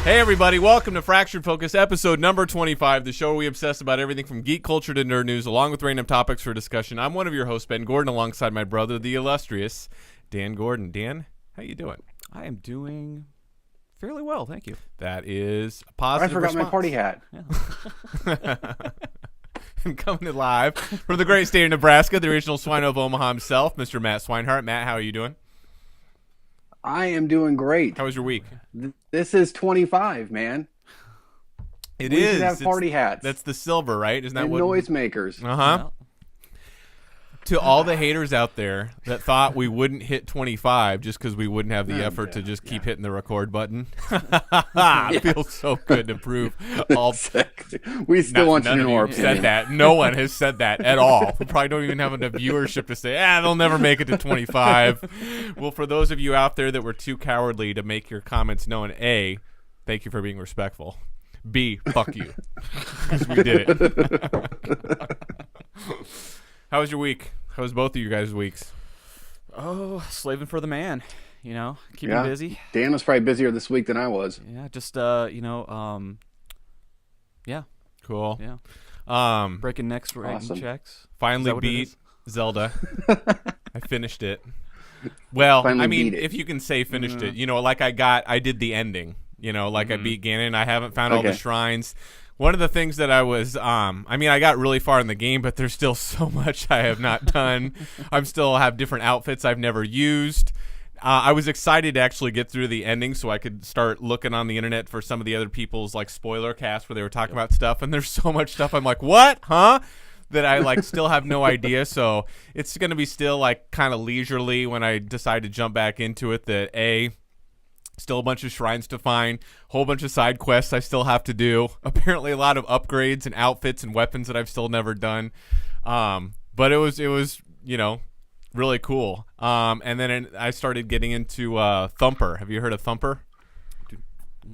Hey everybody, welcome to Fractured Focus, episode number 25, the show where we obsess about everything from geek culture to nerd news, along with random topics for discussion. I'm one of your hosts, Ben Gordon, alongside my brother, the illustrious Dan Gordon. Dan, how you doing? I am doing fairly well, thank you. That is a positive I forgot response. my party hat. Yeah. And coming in live from the great state of Nebraska, the original Swino of Omaha himself, Mr. Matt Swinehart. Matt, how are you doing? I am doing great. How was your week? This is 25, man. We should have party hats. That's the silver, right? Isn't that and what? noisemakers. Uh-huh. To all the haters out there that thought we wouldn't hit 25 just because we wouldn't have the effort to just keep hitting the record button. It feels so good to prove all. We still want you to know our opinion. Said that. No one has said that at all. We probably don't even have enough viewership to say, they'll never make it to 25. Well, for those of you out there that were too cowardly to make your comments known, A, thank you for being respectful. B, fuck you. Because we did it. How was your week? How was both of you guys' weeks? Oh, slaving for the man, keeping busy. Dan was probably busier this week than I was. Yeah, just, yeah. Cool. Yeah. Breaking necks, writing checks. Finally beat Zelda. I finished it. Well, Finally if you can say finished it, I did the ending, I beat Ganon. I haven't found all the shrines. One of the things that I was, I got really far in the game, but there's still so much I have not done. I still have different outfits I've never used. I was excited to actually get through the ending so I could start looking on the internet for some of the other people's spoiler casts where they were talking about stuff, and there's so much stuff I'm like, what? Huh? That I still have no idea. So it's going to be still kind of leisurely when I decide to jump back into it. That still a bunch of shrines to find, whole bunch of side quests I still have to do. Apparently a lot of upgrades and outfits and weapons that I've still never done. But it was really cool. And then I started getting into Thumper. Have you heard of Thumper?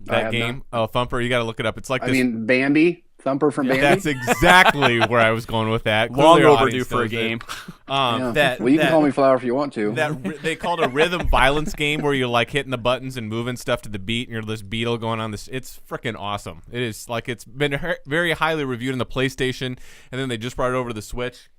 That game? Not. Oh, Thumper, you got to look it up. It's Bambi? Thumper from Bambi? That's exactly where I was going with that. Long overdue for a game. You can call me Flower if you want to. They called a rhythm violence game where you're hitting the buttons and moving stuff to the beat, and you're this beetle going on this. It's freaking awesome. It is it's been very highly reviewed on the PlayStation, and then they just brought it over to the Switch.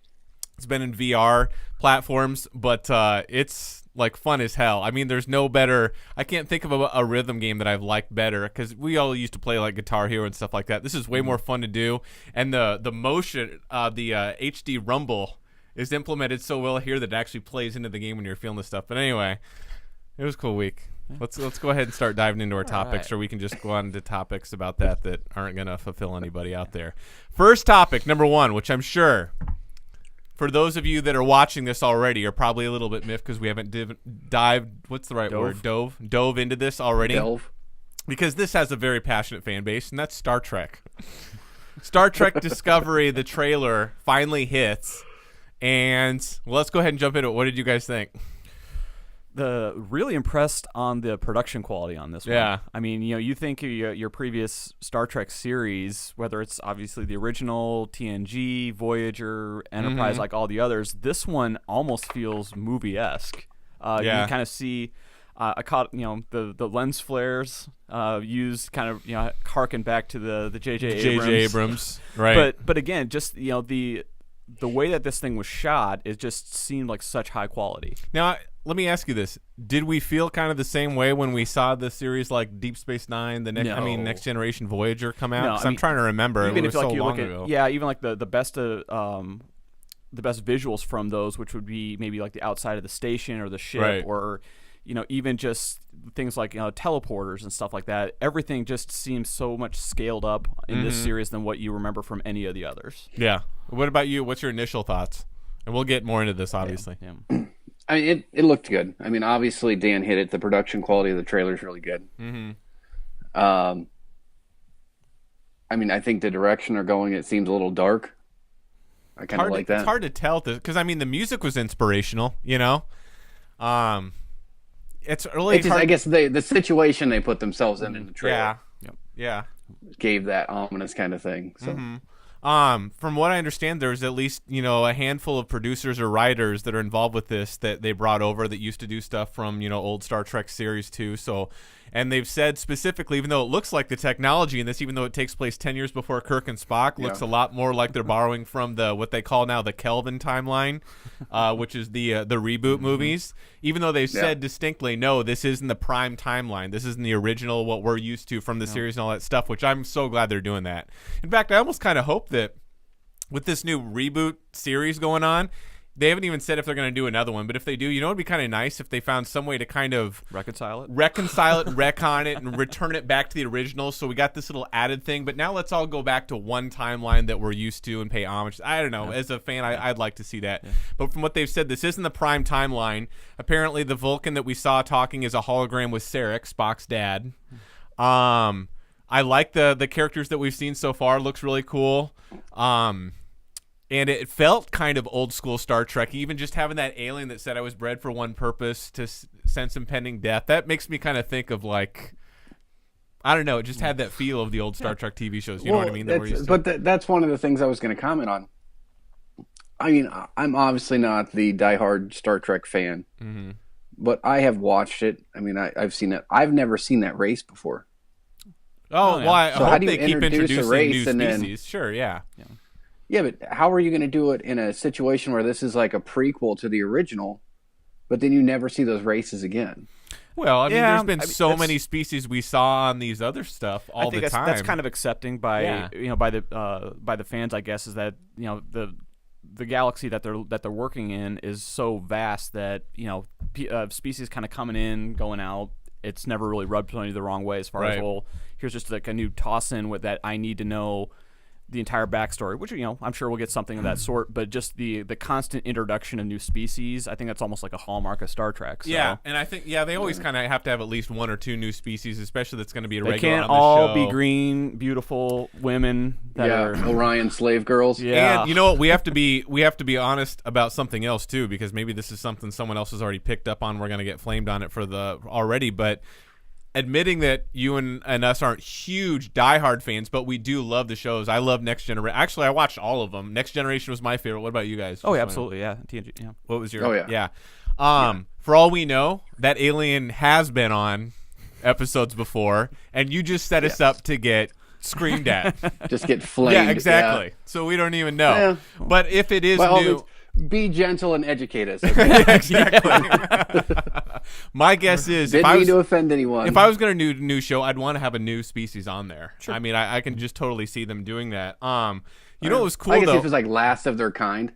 It's been in VR platforms, but it's fun as hell. There's no better. I can't think of a rhythm game that I've liked better because we all used to play Guitar Hero and stuff like that. This is way more fun to do, and the motion, the HD rumble is implemented so well here that it actually plays into the game when you're feeling this stuff. But anyway, it was a cool week. Let's go ahead and start diving into our topics, or we can just go on to topics about that aren't going to fulfill anybody out there. First topic, number one, which I'm sure for those of you that are watching this already are probably a little bit miffed because we haven't dived. What's the right word? Dove into this already. Because this has a very passionate fan base, and that's Star Trek. Star Trek Discovery, the trailer finally hits, and let's go ahead and jump into it. What did you guys think? Really impressed on the production quality on this one. Yeah. You think your previous Star Trek series, whether it's obviously the original, TNG, Voyager, Enterprise, like all the others, this one almost feels movie-esque. You kind of see, I caught, the lens flares used kind of, harken back to the J.J. Abrams. Right. But again, just, the way that this thing was shot, it just seemed like such high quality. Now, let me ask you this. Did we feel kind of the same way when we saw the series like Deep Space Nine, Next Generation Voyager come out? Because I'm trying to remember. Even it was so long ago. Yeah, even the best visuals from those, which would be maybe the outside of the station or the ship, or even just things like teleporters and stuff like that. Everything just seems so much scaled up in this series than what you remember from any of the others. Yeah. What about you? What's your initial thoughts? And we'll get more into this, obviously. Yeah. It looked good. Obviously Dan hit it. The production quality of the trailer is really good. I think the direction they're going, it seems a little dark. I kind of like that. It's hard to tell because the music was inspirational. It's really hard. I guess the situation they put themselves in the trailer. Yeah. Gave that ominous kind of thing. So. From what I understand, there's at least, a handful of producers or writers that are involved with this that they brought over that used to do stuff from, old Star Trek series too. So, and they've said specifically, even though it looks like the technology in this, even though it takes place 10 years before Kirk and Spock, looks a lot more like they're borrowing from what they call now the Kelvin timeline, which is the reboot movies. Even though they've said distinctly, no, this isn't the prime timeline. This isn't the original, what we're used to from the series and all that stuff, which I'm so glad they're doing that. In fact, I almost kind of hope that with this new reboot series going on, they haven't even said if they're going to do another one, but if they do, it'd be kind of nice if they found some way to kind of reconcile it, retcon it, and return it back to the original. So we got this little added thing, but now let's all go back to one timeline that we're used to and pay homage. I don't know. As a fan, I'd like to see that. Yeah. But from what they've said, this isn't the prime timeline. Apparently, the Vulcan that we saw talking is a hologram with Sarek, Spock's dad. I like the characters that we've seen so far. Looks really cool. And it felt kind of old school Star Trek, even just having that alien that said I was bred for one purpose, to sense impending death. That makes me kind of think of I don't know, it just had that feel of the old Star Trek TV shows. You know what I mean? That's one of the things I was going to comment on. I mean, I'm obviously not the diehard Star Trek fan, but I have watched it. I mean, I've seen it. I've never seen that race before. Oh, well, I so hope how do you they keep introduce introducing a race new and species. Sure, yeah. Yeah, but how are you going to do it in a situation where this is like a prequel to the original, but then you never see those races again? Well, I mean, there's been so many species we saw on these other stuff all the time. That's kind of accepting by by the fans, I guess, is that the galaxy that they're working in is so vast that species kind of coming in, going out. It's never really rubbed somebody the wrong way as far as, well, here's just like a new toss in with that I need to know the entire backstory, which I'm sure we'll get something of that sort, but just the constant introduction of new species, I think that's almost like a hallmark of Star Trek. So. Yeah, and I think they always kind of have to have at least one or two new species, especially that's going to be a regular They can't on the all show. be green, beautiful women that are Orion slave girls. Yeah, and you know what? We have to be honest about something else too, because maybe this is something someone else has already picked up on. We're going to get flamed on it already, but. Admitting that you and us aren't huge diehard fans, but we do love the shows. I love Next Generation. Actually, I watched all of them. Next Generation was my favorite. What about you guys? Oh, yeah, absolutely. Yeah, TNG. Yeah. What was your? Oh, yeah. Yeah. For all we know, that alien has been on episodes before, and you just set us up to get screamed at. Just get flamed. Yeah, exactly. Yeah. So we don't even know. Yeah. But if it is new. Be gentle and educate us. Okay? Yeah, exactly. My guess is didn't mean to offend anyone. If I was going to do a new show, I'd want to have a new species on there. Sure. I mean, I can just totally see them doing that. You know what was cool I guess though? if it's like last of their kind.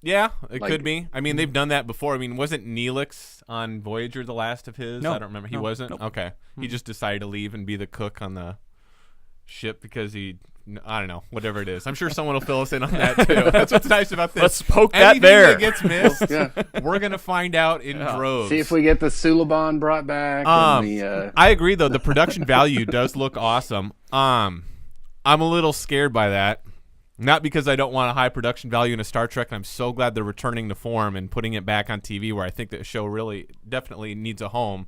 Yeah, it could be. I mean, they've done that before. I mean, wasn't Neelix on Voyager the last of his? No, I don't remember. He wasn't. Nope. Okay, he just decided to leave and be the cook on the ship because I don't know, whatever it is. I'm sure someone will fill us in on that too. That's what's nice about this. Let's poke Anything that bear. that gets missed, we're gonna find out in droves. See if we get the Suliban brought back. I agree though. The production value does look awesome. I'm a little scared by that. Not because I don't want a high production value in a Star Trek, and I'm so glad they're returning to form and putting it back on TV, where I think the show really definitely needs a home.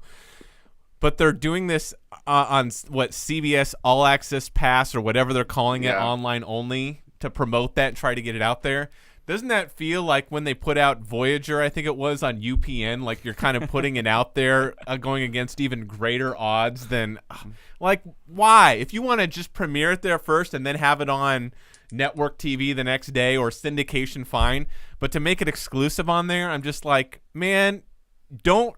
But they're doing this on CBS All Access Pass or whatever they're calling it, online only, to promote that and try to get it out there. Doesn't that feel like when they put out Voyager, I think it was, on UPN, like you're kind of putting it out there, going against even greater odds than, like, why? If you want to just premiere it there first and then have it on network TV the next day or syndication, fine. But to make it exclusive on there, I'm just like, man, don't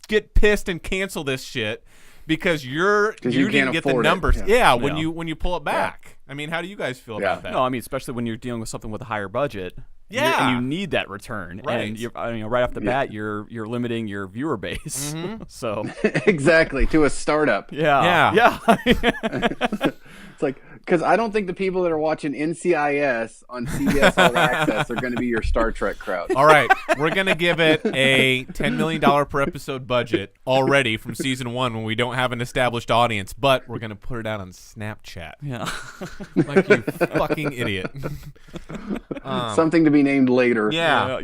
get pissed and cancel this shit because you didn't get the numbers. When you pull it back. I mean, how do you guys feel about that? No, I mean, especially when you're dealing with something with a higher budget. Yeah, and you need that return, right? And right off the bat, you're limiting your viewer base. So exactly, to a startup. Yeah. It's like, because I don't think the people that are watching NCIS on CBS All Access are going to be your Star Trek crowd. All right, we're going to give it a $10 million per episode budget already from season 1 when we don't have an established audience, but we're going to put it out on Snapchat. Yeah. Like you fucking idiot. Something to be named later. Yeah.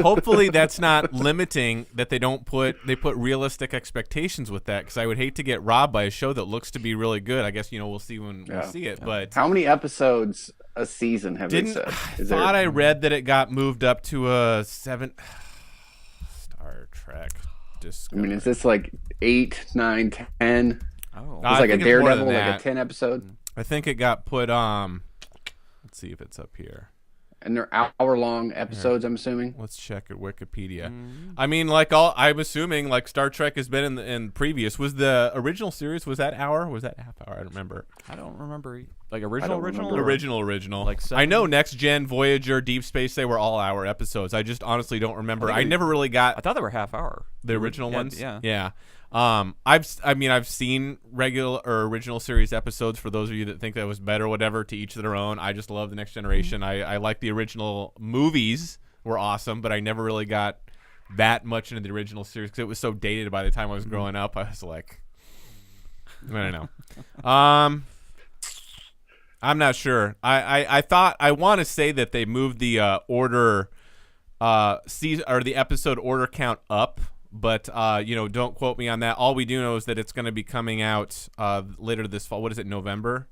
Hopefully that's not limiting that they put realistic expectations with that, because I would hate to get robbed by a show that looks to be really good. I guess, we'll see when we see it. But how many episodes a season have they said? I read that it got moved up to a 7 Star Trek Discovery. I mean, is this like 8, 9, 10? Oh, It's like a Daredevil, like a 10 episode. I think it got put. Let's see if it's up here. And they're hour-long episodes, I'm assuming. Let's check at Wikipedia. I mean, I'm assuming like Star Trek has been in previous. Was the original series, was that hour? Was that half hour? I don't remember. I don't remember. Like original? Original. Like I know Next Gen, Voyager, Deep Space, they were all hour episodes. I just honestly don't remember. I never really got. I thought they were half hour. The original ones? Yeah. I've seen regular or original series episodes. For those of you that think that was better, whatever, to each their own. I just love the Next Generation. I like the original movies were awesome, but I never really got that much into the original series because it was so dated by the time I was growing up. I was like, I don't know. I'm not sure. I want to say that they moved the order season or the episode order count up. But, don't quote me on that. All we do know is that it's going to be coming out later this fall. What is it, November?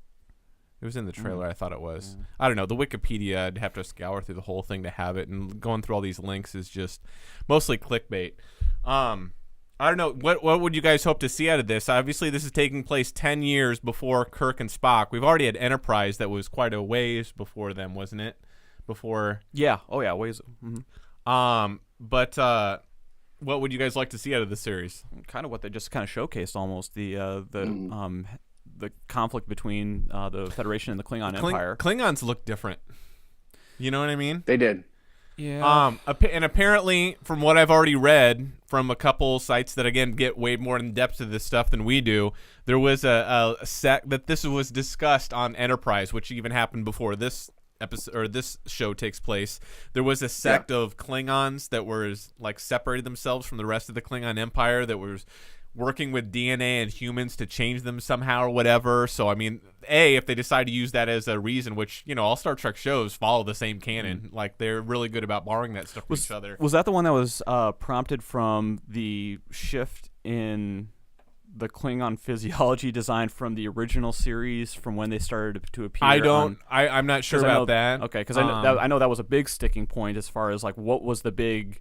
It was in the trailer, I thought it was. I don't know. The Wikipedia, I'd have to scour through the whole thing to have it. And going through all these links is just mostly clickbait. I don't know. What would you guys hope to see out of this? Obviously, this is taking place 10 years before Kirk and Spock. We've already had Enterprise that was quite a ways before them, wasn't it? Before. Yeah. Oh, yeah. Ways. What would you guys like to see out of the series? Kind of what they just kind of showcased, almost the conflict between the Federation and the Klingon Empire. Klingons look different. You know what I mean? They did. Yeah. And apparently, from what I've already read from a couple sites that again get way more in depth to this stuff than we do, there was a sect that this was discussed on Enterprise, which even happened before this episode or this show takes place. There was a sect of Klingons that were like separated themselves from the rest of the Klingon Empire that was working with DNA and humans to change them somehow or whatever. So I mean, if they decide to use that as a reason, which all Star Trek shows follow the same canon, like they're really good about borrowing that stuff from each other. Was that the one that was prompted from the shift in the Klingon physiology design from the original series, from when they started to appear? I'm not sure about that. Okay, because I know that was a big sticking point as far as like what was the big.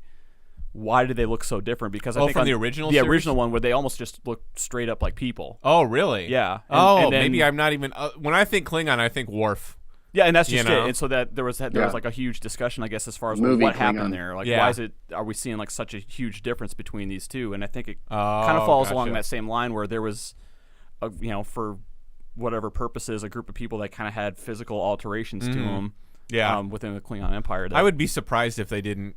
Why did they look so different? Because I think from the original series? original one where they almost just look straight up like people. Oh, really? Yeah. And then, maybe I'm not even. When I think Klingon, I think Worf. Yeah, and that's just it. And so that there was like a huge discussion, I guess, as far as what happened there. Like, why are we seeing like such a huge difference between these two? And I think it kind of falls along that same line where there was, for whatever purposes, a group of people that kind of had physical alterations to them. Yeah. Within the Klingon Empire. I would be surprised if they didn't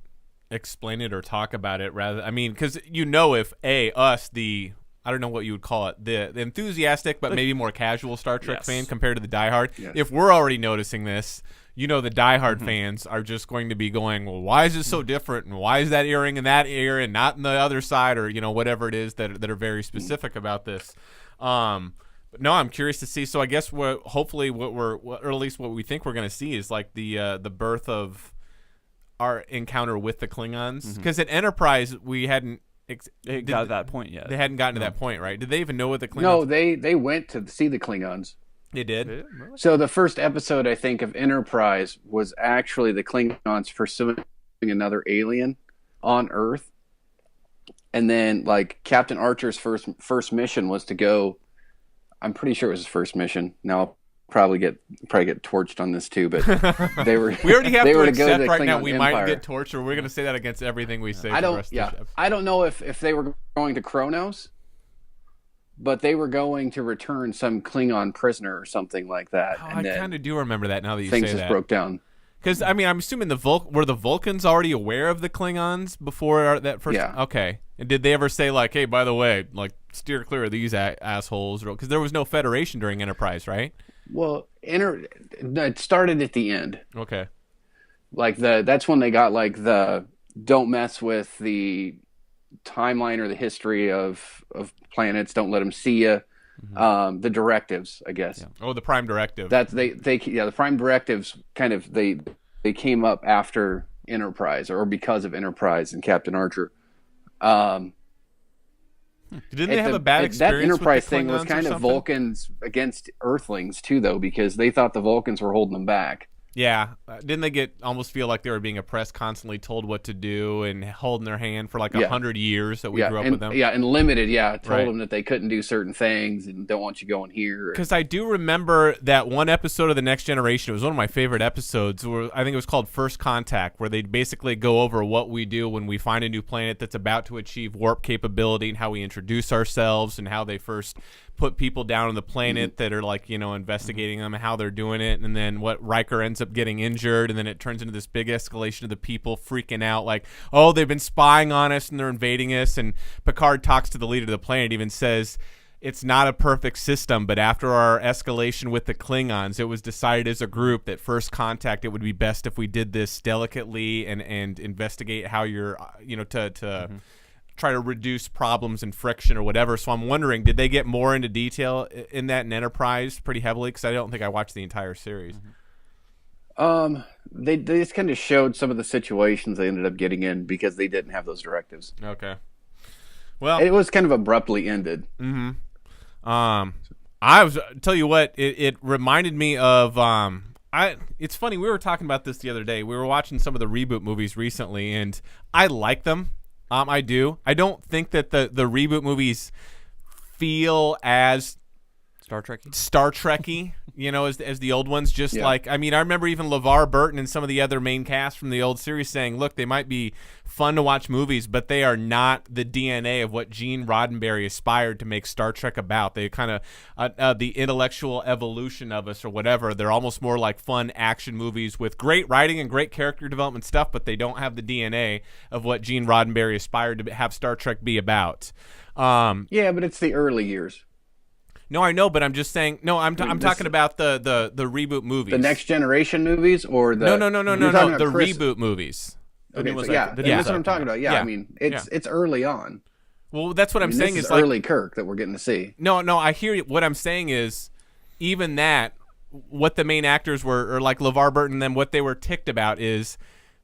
explain it or talk about it rather. I mean, because if us, the I don't know what you would call it, the enthusiastic but maybe more casual Star Trek fan compared to the diehard. Yes. If we're already noticing this, the diehard fans are just going to be going, well, why is it so different, and why is that earring in that ear and not in the other side, or whatever it is that are very specific about this. But no, I'm curious to see. So I guess hopefully or at least what we think we're going to see is like the birth of our encounter with the Klingons, because at Enterprise we hadn't got to that point yet. They hadn't gotten to that point, right? Did they even know what the Klingons? No, they went to see the Klingons. They did? Really? So the first episode, I think, of Enterprise was actually the Klingons pursuing another alien on Earth, and then like Captain Archer's first mission was to go. I'm pretty sure it was his first mission. Now I'll probably get torched on this too, but they were. We already have to go accept to right Klingon now we Empire. might get torched, or we're going to say that against everything we say. I for the don't. rest Yeah, of the show. I don't know if they were going to Kronos, but they were going to return some Klingon prisoner or something like that. Oh, and I kind of do remember that now that you things say just that. broke down. Because I'm assuming were the Vulcans already aware of the Klingons before that first? Yeah. Okay. And did they ever say like, hey, by the way, like steer clear of these assholes? Because there was no Federation during Enterprise, right? Well, it started at the end. Okay. Like that's when they got like the don't mess with the timeline or the history of planets. Don't let them see you. The directives, I guess. Yeah. Oh, the Prime Directive. That's the Prime Directives kind of they came up after Enterprise or because of Enterprise and Captain Archer. Didn't they have a bad experience that Enterprise with the thing was Klingons or kind of something? Vulcans against Earthlings too, though, because they thought the Vulcans were holding them back. Yeah, didn't they almost feel like they were being oppressed, constantly told what to do and holding their hand for like 100 years that we grew up with them? Yeah, and limited. Yeah, told Right. them that they couldn't do certain things and don't want you going here. Because I do remember that one episode of The Next Generation. It was one of my favorite episodes. Where I think it was called First Contact, where they basically go over what we do when we find a new planet that's about to achieve warp capability and how we introduce ourselves and how they first put people down on the planet that are like, investigating them and how they're doing it. And then what Riker ends up getting injured. And then it turns into this big escalation of the people freaking out like, oh, they've been spying on us and they're invading us. And Picard talks to the leader of the planet, even says, it's not a perfect system, but after our escalation with the Klingons, it was decided as a group that First Contact, it would be best if we did this delicately and investigate how you're, to try to reduce problems and friction or whatever. So I'm wondering, did they get more into detail in that in Enterprise pretty heavily? Because I don't think I watched the entire series. They just kind of showed some of the situations they ended up getting in because they didn't have those directives. Okay. Well, It was kind of abruptly ended. I was tell you what, it reminded me of it's funny, we were talking about this the other day. We were watching some of the reboot movies recently, and I like them. I do. I don't think that the reboot movies feel as Star Trek. Star Trek-y, as the old ones. Just Yeah. like, I remember even LeVar Burton and some of the other main cast from the old series saying, look, they might be fun to watch movies, but they are not the DNA of what Gene Roddenberry aspired to make Star Trek about. They kind of, the intellectual evolution of us or whatever, they're almost more like fun action movies with great writing and great character development stuff, but they don't have the DNA of what Gene Roddenberry aspired to have Star Trek be about. Yeah, but it's the early years. No, I know, but I'm just saying. No, I'm talking about the reboot movies. The Next Generation movies, or the no. You're talking The about Chris- reboot movies. Okay, new ones so, yeah, like- the that's new what I'm ones talking about. Yeah, Yeah. I mean, it's early on. Well, that's what I'm saying This is early like Kirk that we're getting to see. no. I hear you. What I'm saying is even that what the main actors were, or like LeVar Burton, and then what they were ticked about is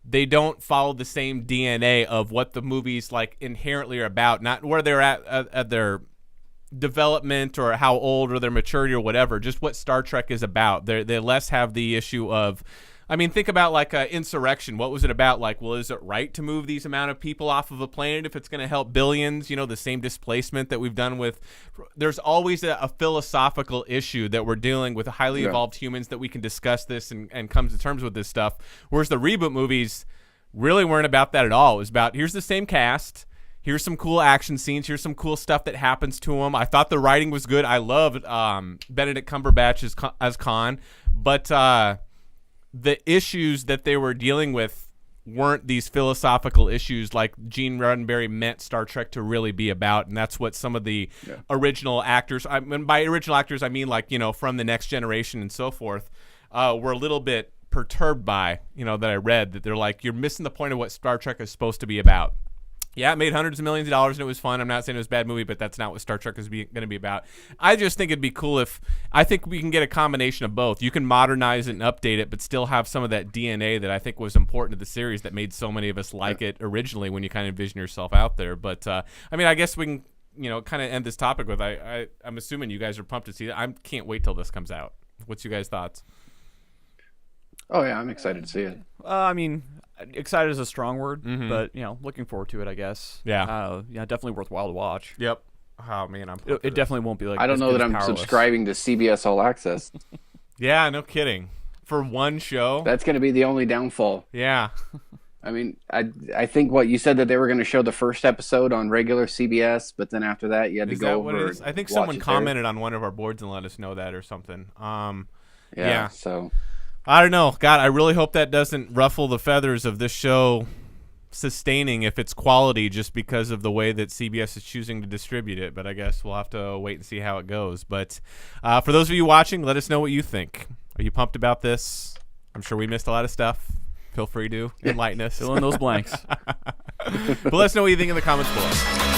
they don't follow the same DNA of what the movies like inherently are about, not where they're at their development or how old or their maturity or whatever, just what Star Trek is about. They less have the issue of, think about like Insurrection. What was it about? Like, well, is it right to move these amount of people off of a planet if it's going to help billions? The same displacement that we've done with. There's always a philosophical issue that we're dealing with highly evolved humans that we can discuss this and come to terms with this stuff. Whereas the reboot movies really weren't about that at all. It was about, here's the same cast. Here's some cool action scenes. Here's some cool stuff that happens to him. I thought the writing was good. I loved Benedict Cumberbatch as Khan. But the issues that they were dealing with weren't these philosophical issues like Gene Roddenberry meant Star Trek to really be about. And that's what some of the original actors, by original actors, I mean like, from the Next Generation and so forth, were a little bit perturbed by, that I read, that they're like, you're missing the point of what Star Trek is supposed to be about. Yeah, it made hundreds of millions of dollars and it was fun. I'm not saying it was a bad movie, but that's not what Star Trek is going to be about. I just think it'd be cool I think we can get a combination of both. You can modernize it and update it, but still have some of that DNA that I think was important to the series that made so many of us like it originally when you kind of envision yourself out there. But, I guess we can, kind of end this topic with, I'm assuming you guys are pumped to see that. I can't wait till this comes out. What's you guys' thoughts? Oh yeah, I'm excited to see it. Excited is a strong word, but looking forward to it, I guess. Yeah. Definitely worthwhile to watch. Yep. Oh man, I'm. It definitely won't be like. I don't as know good that as I'm Powerless. subscribing to CBS All Access. Yeah, no kidding. For one show. That's going to be the only downfall. Yeah. I think what you said that they were going to show the first episode on regular CBS, but then after that you had to Is go that over. what it is? I think and someone watch it there. commented on one of our boards and let us know that or something. Yeah. So I don't know. God, I really hope that doesn't ruffle the feathers of this show sustaining if it's quality just because of the way that CBS is choosing to distribute it. But I guess we'll have to wait and see how it goes. But for those of you watching, let us know what you think. Are you pumped about this? I'm sure we missed a lot of stuff. Feel free to enlighten us. Fill in those blanks. But let us know what you think in the comments below.